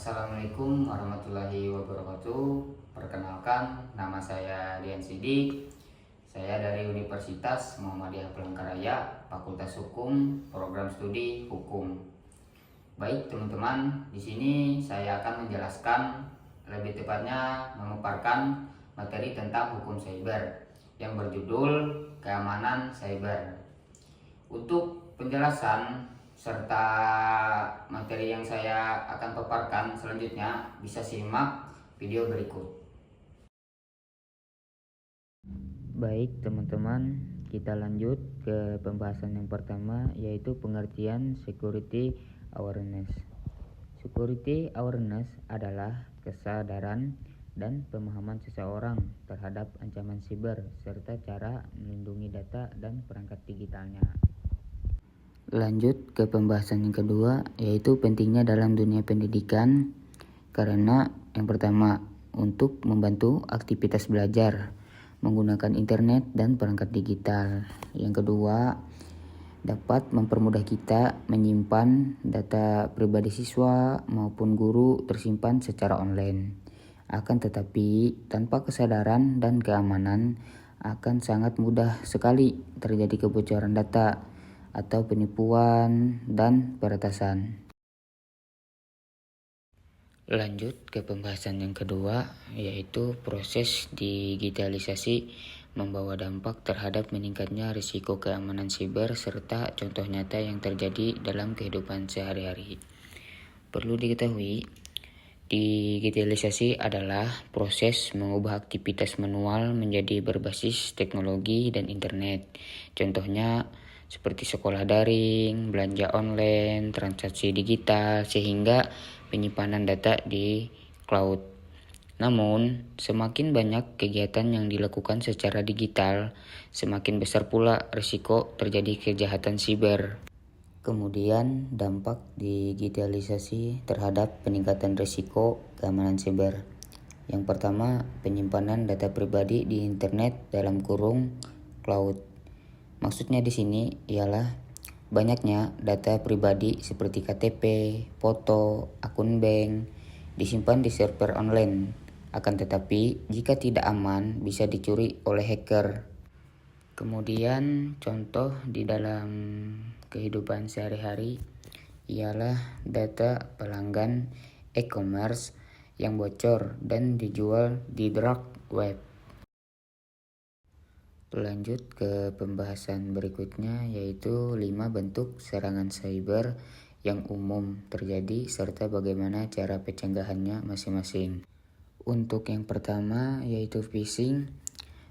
Assalamualaikum warahmatullahi wabarakatuh. Perkenalkan, nama saya Dian Sidik. Saya dari Universitas Muhammadiyah Palangkaraya, Fakultas Hukum, Program Studi Hukum. Baik teman-teman, di sini saya akan menjelaskan, lebih tepatnya memaparkan materi tentang hukum cyber yang berjudul keamanan cyber. Untuk penjelasan serta materi yang saya akan paparkan selanjutnya, bisa simak video berikut. Baik teman-teman, kita lanjut ke pembahasan yang pertama, yaitu pengertian security awareness. Security awareness adalah kesadaran dan pemahaman seseorang terhadap ancaman siber serta cara melindungi data dan perangkat digitalnya. Lanjut ke pembahasan yang kedua, yaitu pentingnya dalam dunia pendidikan, karena yang pertama, untuk membantu aktivitas belajar menggunakan internet dan perangkat digital. Yang kedua, dapat mempermudah kita menyimpan data pribadi siswa maupun guru tersimpan secara online. Akan tetapi, tanpa kesadaran dan keamanan, akan sangat mudah sekali terjadi kebocoran data atau penipuan dan peretasan. Lanjut ke pembahasan yang kedua, yaitu proses digitalisasi membawa dampak terhadap meningkatnya risiko keamanan siber serta contoh nyata yang terjadi dalam kehidupan sehari-hari. Perlu diketahui, digitalisasi adalah proses mengubah aktivitas manual menjadi berbasis teknologi dan internet. Contohnya seperti sekolah daring, belanja online, transaksi digital, sehingga penyimpanan data di cloud. Namun, semakin banyak kegiatan yang dilakukan secara digital, semakin besar pula risiko terjadi kejahatan siber. Kemudian, dampak digitalisasi terhadap peningkatan risiko keamanan siber. Yang pertama, penyimpanan data pribadi di internet dalam kurung cloud. Maksudnya di sini ialah banyaknya data pribadi seperti KTP, foto, akun bank disimpan di server online. Akan tetapi, jika tidak aman, bisa dicuri oleh hacker. Kemudian, contoh di dalam kehidupan sehari-hari ialah data pelanggan e-commerce yang bocor dan dijual di dark web. Lanjut ke pembahasan berikutnya, yaitu 5 bentuk serangan cyber yang umum terjadi serta bagaimana cara pencegahannya masing-masing. Untuk yang pertama, yaitu phishing.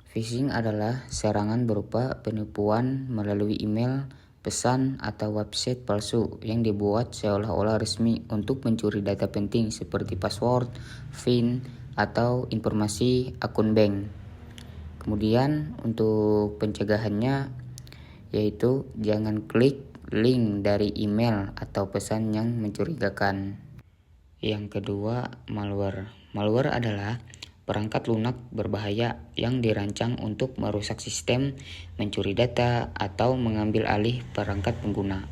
Phishing adalah serangan berupa penipuan melalui email, pesan, atau website palsu yang dibuat seolah-olah resmi untuk mencuri data penting seperti password, PIN, atau informasi akun bank. Kemudian untuk pencegahannya, yaitu jangan klik link dari email atau pesan yang mencurigakan. Yang kedua, malware. Malware adalah perangkat lunak berbahaya yang dirancang untuk merusak sistem, mencuri data, atau mengambil alih perangkat pengguna.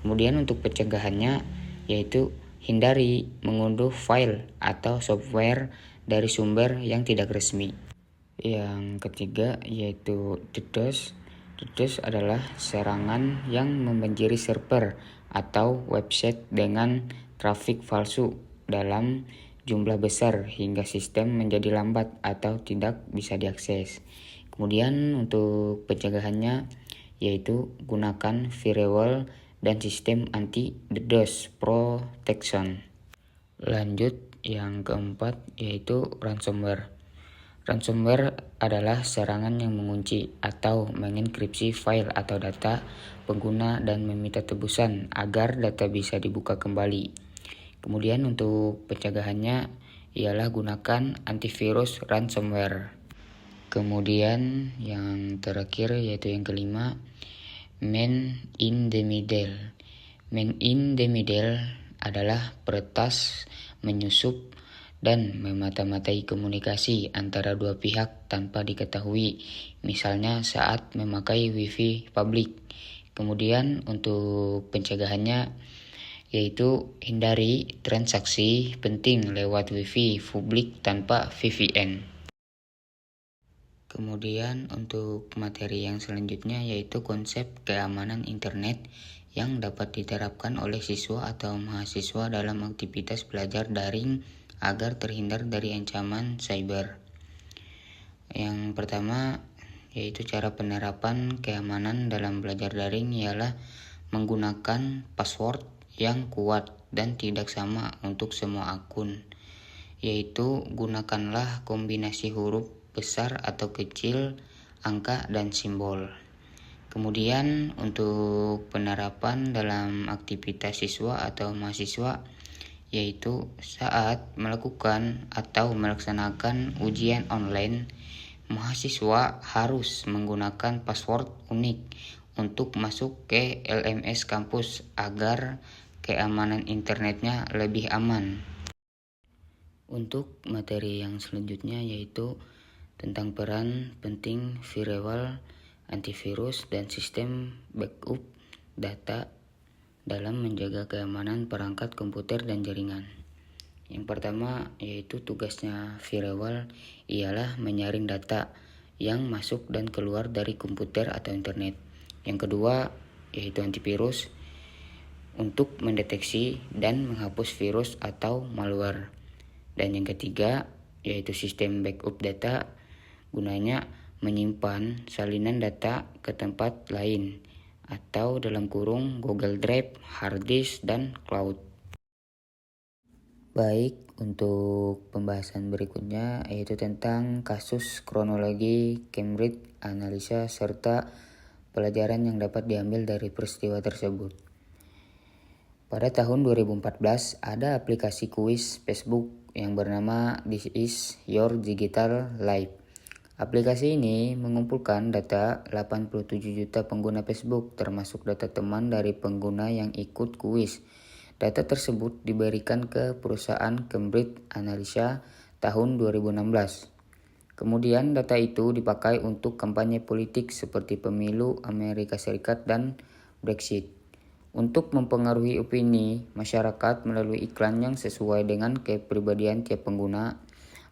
Kemudian untuk pencegahannya, yaitu hindari mengunduh file atau software dari sumber yang tidak resmi. Yang ketiga, yaitu DDoS. DDoS adalah serangan yang membanjiri server atau website dengan trafik palsu dalam jumlah besar hingga sistem menjadi lambat atau tidak bisa diakses. Kemudian untuk pencegahannya, yaitu gunakan firewall dan sistem anti DDoS protection. Lanjut yang keempat, yaitu ransomware. Ransomware adalah serangan yang mengunci atau mengenkripsi file atau data pengguna dan meminta tebusan agar data bisa dibuka kembali. Kemudian untuk pencegahannya ialah gunakan antivirus ransomware. Kemudian yang terakhir, yaitu yang kelima, man in the middle. Man in the middle adalah peretas, menyusup, dan memata-matai komunikasi antara dua pihak tanpa diketahui, misalnya saat memakai wifi publik. Kemudian untuk pencegahannya, yaitu hindari transaksi penting lewat Wi-Fi publik tanpa VPN. Kemudian untuk materi yang selanjutnya yaitu konsep keamanan internet yang dapat diterapkan oleh siswa atau mahasiswa dalam aktivitas belajar daring agar terhindar dari ancaman cyber. Yang pertama yaitu cara penerapan keamanan dalam belajar daring ialah menggunakan password yang kuat dan tidak sama untuk semua akun, yaitu gunakanlah kombinasi huruf besar atau kecil, angka, dan simbol. Kemudian untuk penerapan dalam aktivitas siswa atau mahasiswa, yaitu saat melakukan atau melaksanakan ujian online, mahasiswa harus menggunakan password unik untuk masuk ke LMS kampus agar keamanan internetnya lebih aman. Untuk materi yang selanjutnya yaitu tentang peran penting firewall, antivirus, dan sistem backup data dalam menjaga keamanan perangkat komputer dan jaringan. Yang pertama yaitu tugasnya firewall ialah menyaring data yang masuk dan keluar dari komputer atau internet. Yang kedua yaitu antivirus untuk mendeteksi dan menghapus virus atau malware. Dan yang ketiga yaitu sistem backup data, gunanya menyimpan salinan data ke tempat lain atau dalam kurung Google Drive, hard disk, dan cloud. Baik, untuk pembahasan berikutnya yaitu tentang kasus kronologi Cambridge Analytica serta pelajaran yang dapat diambil dari peristiwa tersebut. Pada tahun 2014 ada aplikasi kuis Facebook yang bernama This Is Your Digital Life. Aplikasi ini mengumpulkan data 87 juta pengguna Facebook, termasuk data teman dari pengguna yang ikut kuis. Data tersebut diberikan ke perusahaan Cambridge Analytica tahun 2016. Kemudian data itu dipakai untuk kampanye politik seperti pemilu Amerika Serikat dan Brexit. Untuk mempengaruhi opini masyarakat melalui iklan yang sesuai dengan kepribadian tiap pengguna.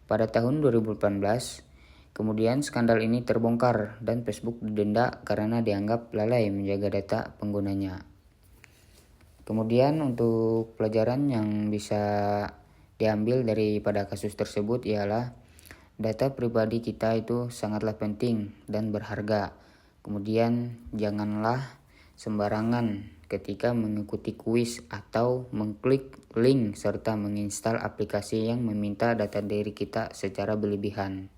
Pada tahun 2018, kemudian skandal ini terbongkar dan Facebook didenda karena dianggap lalai menjaga data penggunanya. Kemudian untuk pelajaran yang bisa diambil daripada kasus tersebut ialah data pribadi kita itu sangatlah penting dan berharga. Kemudian janganlah sembarangan ketika mengikuti kuis atau mengklik link serta menginstal aplikasi yang meminta data diri kita secara berlebihan.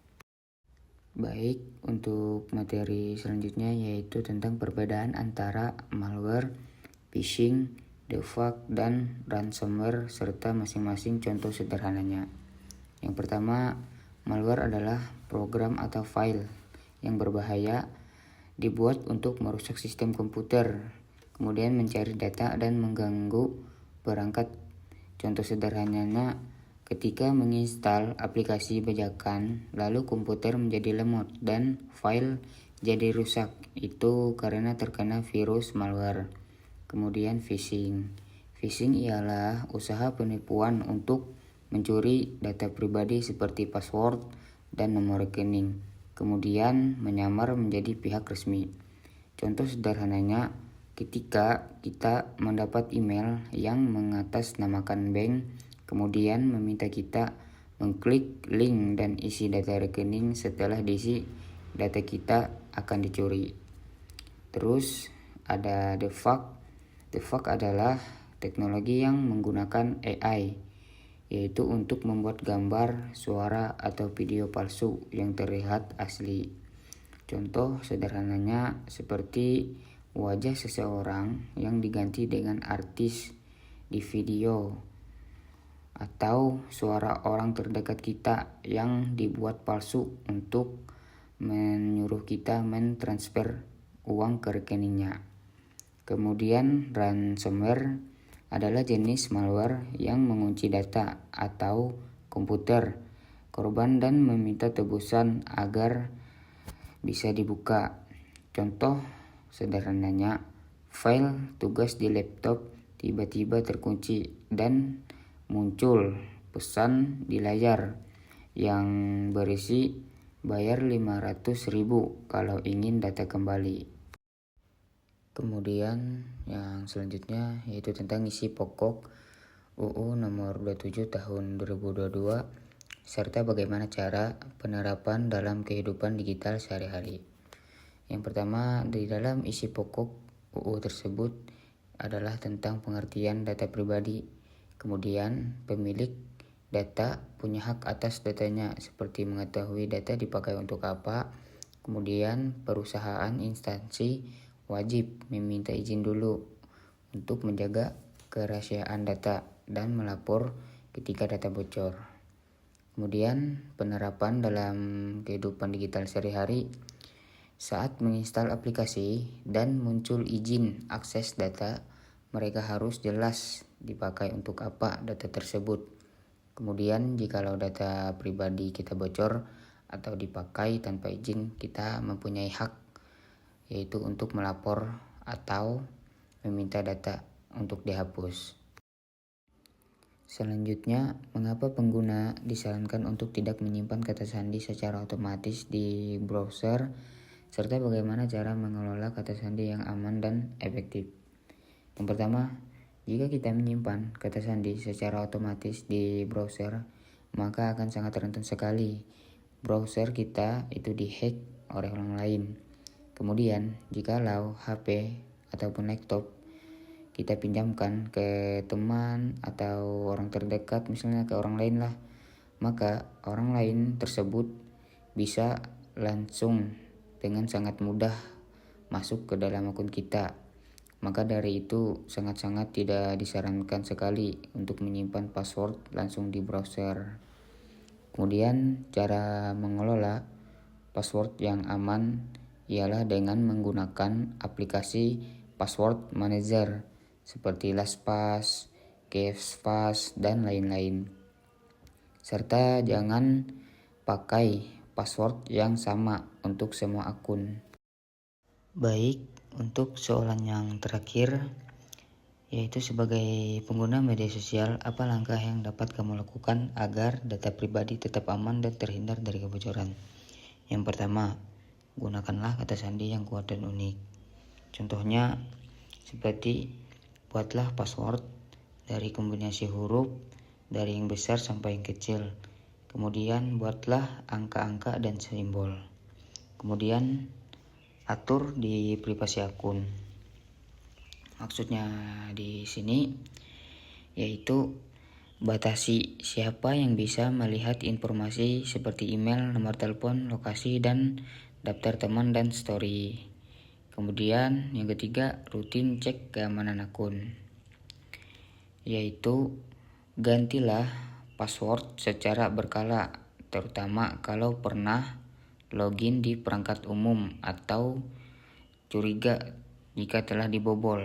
Baik, untuk materi selanjutnya yaitu tentang perbedaan antara malware, phishing, deepfake, dan ransomware serta masing-masing contoh sederhananya. Yang pertama, malware adalah program atau file yang berbahaya dibuat untuk merusak sistem komputer, kemudian mencari data dan mengganggu perangkat. Contoh sederhananya, ketika menginstal aplikasi bajakan, lalu komputer menjadi lemot dan file jadi rusak. Itu karena terkena virus malware. Kemudian phishing. Phishing ialah usaha penipuan untuk mencuri data pribadi seperti password dan nomor rekening, kemudian menyamar menjadi pihak resmi. Contoh sederhananya, ketika kita mendapat email yang mengatasnamakan bank, kemudian meminta kita mengklik link dan isi data rekening. Setelah diisi, data kita akan dicuri. Terus ada deepfake. Deepfake adalah teknologi yang menggunakan AI, yaitu untuk membuat gambar, suara, atau video palsu yang terlihat asli. Contoh sederhananya seperti wajah seseorang yang diganti dengan artis di video, atau suara orang terdekat kita yang dibuat palsu untuk menyuruh kita mentransfer uang ke rekeningnya. Kemudian ransomware adalah jenis malware yang mengunci data atau komputer korban dan meminta tebusan agar bisa dibuka. Contoh sederhananya, file tugas di laptop tiba-tiba terkunci dan muncul pesan di layar yang berisi bayar 500.000 kalau ingin data kembali. Kemudian yang selanjutnya yaitu tentang isi pokok UU nomor 27 tahun 2022 serta bagaimana cara penerapan dalam kehidupan digital sehari-hari. Yang pertama, di dalam isi pokok UU tersebut adalah tentang pengertian data pribadi. Kemudian, pemilik data punya hak atas datanya seperti mengetahui data dipakai untuk apa. Kemudian, perusahaan instansi wajib meminta izin dulu untuk menjaga kerahasiaan data dan melapor ketika data bocor. Kemudian, penerapan dalam kehidupan digital sehari-hari. Saat menginstal aplikasi dan muncul izin akses data, mereka harus jelas dipakai untuk apa data tersebut. Kemudian, jikalau data pribadi kita bocor atau dipakai tanpa izin, kita mempunyai hak, yaitu untuk melapor atau meminta data untuk dihapus. Selanjutnya, mengapa pengguna disarankan untuk tidak menyimpan kata sandi secara otomatis di browser, serta bagaimana cara mengelola kata sandi yang aman dan efektif. Yang pertama, jika kita menyimpan kata sandi secara otomatis di browser, maka akan sangat rentan sekali browser kita itu dihack oleh orang lain. Kemudian, jikalau HP ataupun laptop kita pinjamkan ke teman atau orang terdekat, misalnya ke orang lain lah, maka orang lain tersebut bisa langsung dengan sangat mudah masuk ke dalam akun kita. Maka dari itu sangat-sangat tidak disarankan sekali untuk menyimpan password langsung di browser. Kemudian cara mengelola password yang aman ialah dengan menggunakan aplikasi password manager seperti LastPass, KeePass, dan lain-lain. Serta jangan pakai password yang sama untuk semua akun. Baik, untuk soalan yang terakhir, yaitu sebagai pengguna media sosial, apa langkah yang dapat kamu lakukan agar data pribadi tetap aman dan terhindar dari kebocoran? Yang pertama, gunakanlah kata sandi yang kuat dan unik. Contohnya, seperti buatlah password dari kombinasi huruf dari yang besar sampai yang kecil. Kemudian buatlah angka-angka dan simbol. Kemudian atur di privasi akun. Maksudnya di sini yaitu batasi siapa yang bisa melihat informasi seperti email, nomor telepon, lokasi, dan daftar teman dan story. Kemudian yang ketiga, rutin cek keamanan akun, yaitu gantilah password secara berkala, terutama kalau pernah login di perangkat umum atau curiga jika telah dibobol.